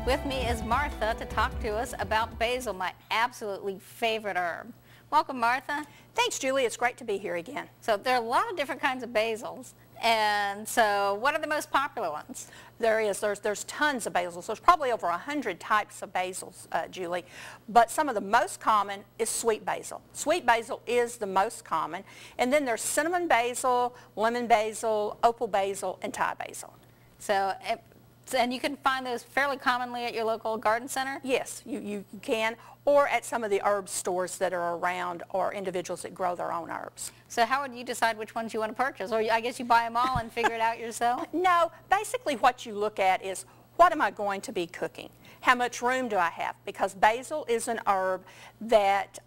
With me is Martha to talk to us about basil, my absolutely favorite herb. Welcome, Martha. Thanks, Julie. It's great to be here again. So there are a lot of different kinds of basils, and so what are the most popular ones? There's tons of basils. There's probably over 100 types of basils, Julie, but some of the most common is sweet basil. Sweet basil is the most common, and then there's cinnamon basil, lemon basil, opal basil, and Thai basil. And you can find those fairly commonly at your local garden center? Yes, you can, or at some of the herb stores that are around, or individuals that grow their own herbs. So how would you decide which ones you want to purchase? Or I guess you buy them all and figure it out yourself? No, basically what you look at is, what am I going to be cooking? How much room do I have? Because basil is an herb that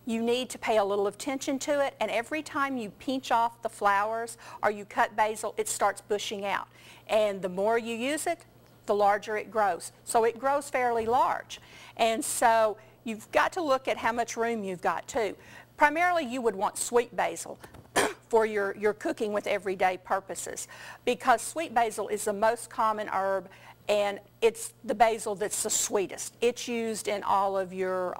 you need to pay a little attention to it, and every time you pinch off the flowers or you cut basil, it starts bushing out. And the more you use it, the larger it grows. So it grows fairly large. And so you've got to look at how much room you've got too. Primarily you would want sweet basil for your cooking with everyday purposes, because sweet basil is the most common herb, and it's the basil that's the sweetest. It's used in all of your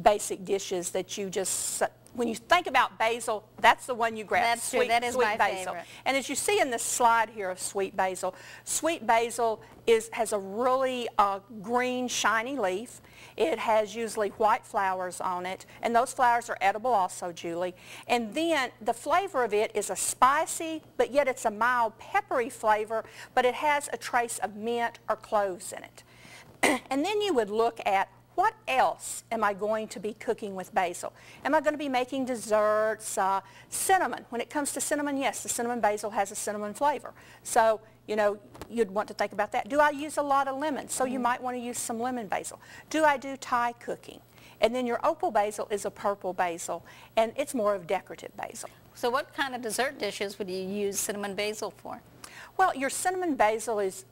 basic dishes that you just, when you think about basil, that's the one you grab. That's true. That is my favorite. And as you see in this slide here of sweet basil has a really green, shiny leaf. It has usually white flowers on it, and those flowers are edible also, Julie. And then the flavor of it is a spicy, but yet it's a mild peppery flavor, but it has a trace of mint or cloves in it. And then you would look at, what else am I going to be cooking with basil? Am I going to be making desserts? Cinnamon. When it comes to cinnamon, yes, the cinnamon basil has a cinnamon flavor. So, you know, you'd want to think about that. Do I use a lot of lemon? So you might want to use some lemon basil. Do I do Thai cooking? And then your opal basil is a purple basil, and it's more of decorative basil. So what kind of dessert dishes would you use cinnamon basil for? Well, your cinnamon basil is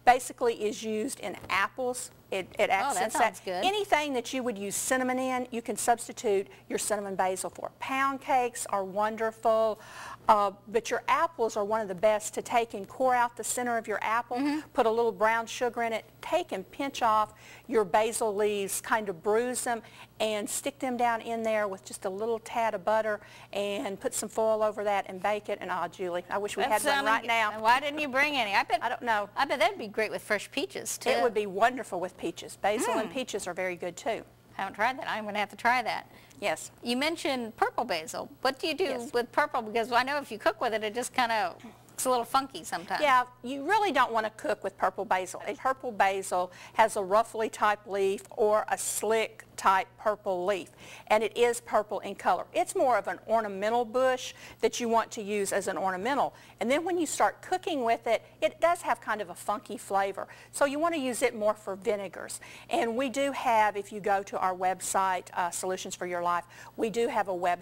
basically used in apples. It accents that sounds good. Anything that you would use cinnamon in, you can substitute your cinnamon basil for. Pound cakes are wonderful, but your apples are one of the best to take and core out the center of your apple, put a little brown sugar in it, take and pinch off your basil leaves, kind of bruise them, and stick them down in there with just a little tad of butter, and put some foil over that and bake it. And Julie, I wish we had one right now. Why didn't you bring any? I don't know. I bet that'd be great with fresh peaches too. It would be wonderful with peaches. Basil and peaches are very good too. I haven't tried that. I'm going to have to try that. Yes. You mentioned purple basil. What do you do with purple? Because I know if you cook with it, it just kind of looks a little funky sometimes. Yeah, you really don't want to cook with purple basil. A purple basil has a roughly type leaf or a slick type purple leaf, and it is purple in color. It's more of an ornamental bush that you want to use as an ornamental, and then when you start cooking with it, it does have kind of a funky flavor, so you want to use it more for vinegars. And we do have, if you go to our website, Solutions for Your Life, we do have a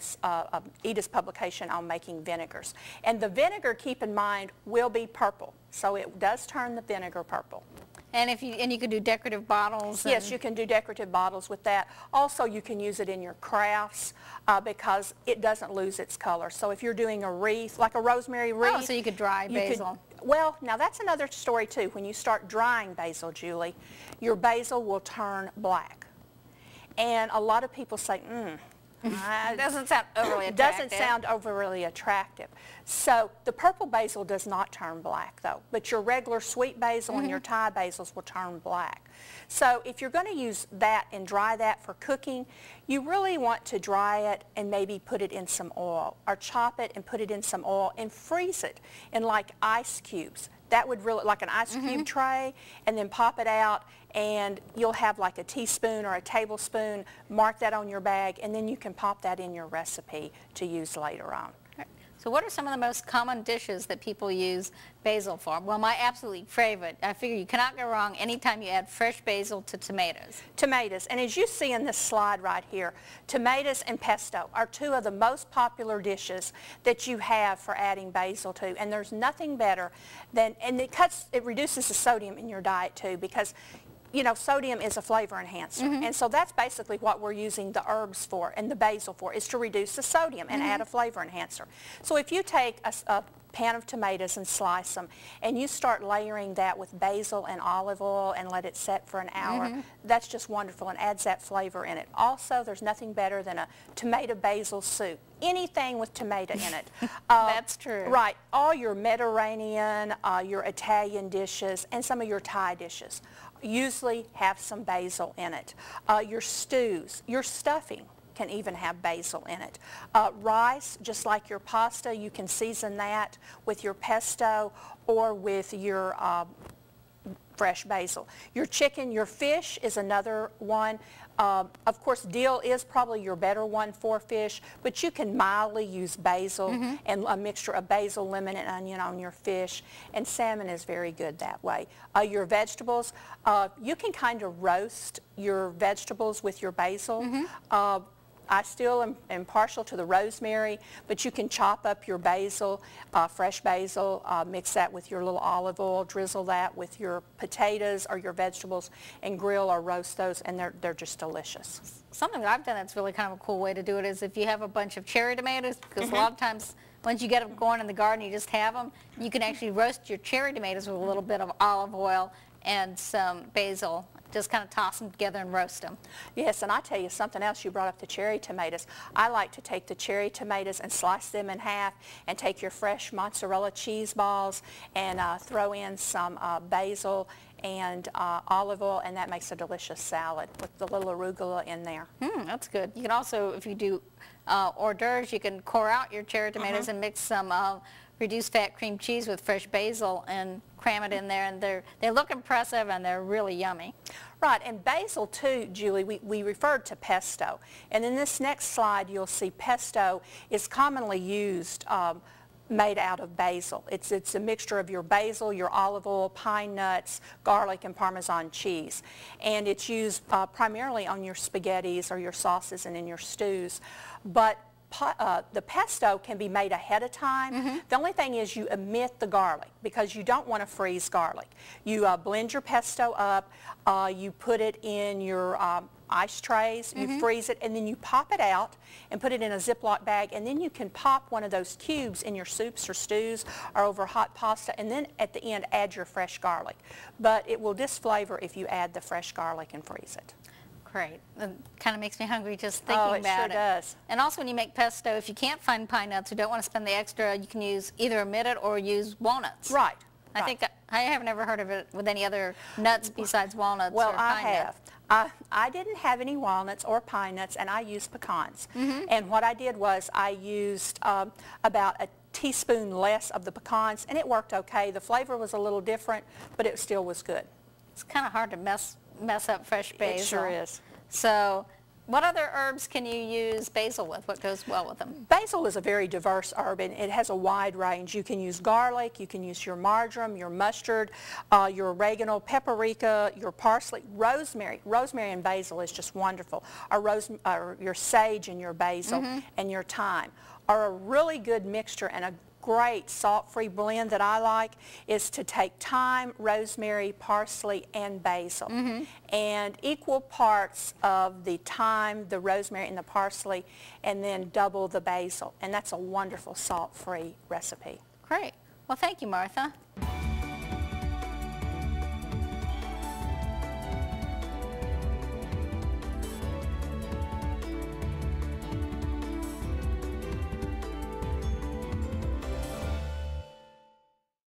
Edith's publication on making vinegars, and the vinegar, keep in mind, will be purple, so it does turn the vinegar purple. And you could do decorative bottles? Yes, you can do decorative bottles with that. Also, you can use it in your crafts because it doesn't lose its color. So if you're doing a wreath, like a rosemary wreath. Oh, so you could dry basil. Well, now that's another story too. When you start drying basil, Julie, your basil will turn black. And a lot of people say, it doesn't sound overly attractive. It doesn't sound overly attractive. So the purple basil does not turn black though, but your regular sweet basil and your Thai basils will turn black. So if you're going to use that and dry that for cooking, you really want to dry it and maybe put it in some oil, or chop it and put it in some oil and freeze it in like ice cubes. That would really, like an ice cube tray, and then pop it out, and you'll have like a teaspoon or a tablespoon, mark that on your bag, and then you can pop that in your recipe to use later on. So what are some of the most common dishes that people use basil for? Well, my absolute favorite, I figure you cannot go wrong anytime you add fresh basil to tomatoes. Tomatoes, and as you see in this slide right here, tomatoes and pesto are two of the most popular dishes that you have for adding basil to, and there's nothing better than, and it reduces the sodium in your diet too, because you know, sodium is a flavor enhancer, and so that's basically what we're using the herbs for and the basil for, is to reduce the sodium and add a flavor enhancer. So if you take a pan of tomatoes and slice them. And you start layering that with basil and olive oil and let it set for an hour. That's just wonderful and adds that flavor in it. Also, there's nothing better than a tomato basil soup. Anything with tomato in it. That's true. Right. All your Mediterranean, your Italian dishes, and some of your Thai dishes usually have some basil in it. Your stews, your stuffing can even have basil in it. Rice, just like your pasta, you can season that with your pesto or with your fresh basil. Your chicken, your fish is another one. Of course, dill is probably your better one for fish, but you can mildly use basil and a mixture of basil, lemon, and onion on your fish, and salmon is very good that way. Your vegetables, you can kind of roast your vegetables with your basil. I still am partial to the rosemary, but you can chop up your basil, fresh basil, mix that with your little olive oil, drizzle that with your potatoes or your vegetables, and grill or roast those, and they're just delicious. Something that I've done that's really kind of a cool way to do it is if you have a bunch of cherry tomatoes, because a lot of times once you get them going in the garden, you just have them, you can actually roast your cherry tomatoes with a little bit of olive oil and some basil. Just kind of toss them together and roast them. Yes, and I tell you something else, you brought up the cherry tomatoes. I like to take the cherry tomatoes and slice them in half and take your fresh mozzarella cheese balls and throw in some basil and olive oil, and that makes a delicious salad with the little arugula in there. That's good. You can also, if you do hors d'oeuvres, you can core out your cherry tomatoes and mix some reduced fat cream cheese with fresh basil and cram it in there, and they look impressive and they're really yummy. Right, and basil too, Julie, we referred to pesto, and in this next slide you'll see pesto is commonly used made out of basil. It's a mixture of your basil, your olive oil, pine nuts, garlic, and Parmesan cheese, and it's used primarily on your spaghettis or your sauces and in your stews. But the pesto can be made ahead of time. The only thing is you omit the garlic because you don't want to freeze garlic. You blend your pesto up, you put it in your ice trays, you freeze it, and then you pop it out and put it in a Ziploc bag, and then you can pop one of those cubes in your soups or stews or over hot pasta, and then at the end add your fresh garlic. But it will disflavor if you add the fresh garlic and freeze it. Great. It kind of makes me hungry just thinking about it. Oh, it sure does. And also when you make pesto, if you can't find pine nuts or don't want to spend the extra, you can use either omit it or use walnuts. Right. I think I haven't ever heard of it with any other nuts besides walnuts or pine nuts. Well, I have. I didn't have any walnuts or pine nuts, and I used pecans. And what I did was I used about a teaspoon less of the pecans, and it worked okay. The flavor was a little different, but it still was good. It's kind of hard to mess up fresh basil. It sure is. So what other herbs can you use basil with? What goes well with them? Basil is a very diverse herb, and it has a wide range. You can use garlic, you can use your marjoram, your mustard, your oregano, paprika, your parsley, rosemary. Rosemary and basil is just wonderful. Or your sage and your basil and your thyme are a really good mixture, and a great salt-free blend that I like is to take thyme, rosemary, parsley, and basil, and equal parts of the thyme, the rosemary, and the parsley, and then double the basil, and that's a wonderful salt-free recipe. Great. Well, thank you, Martha.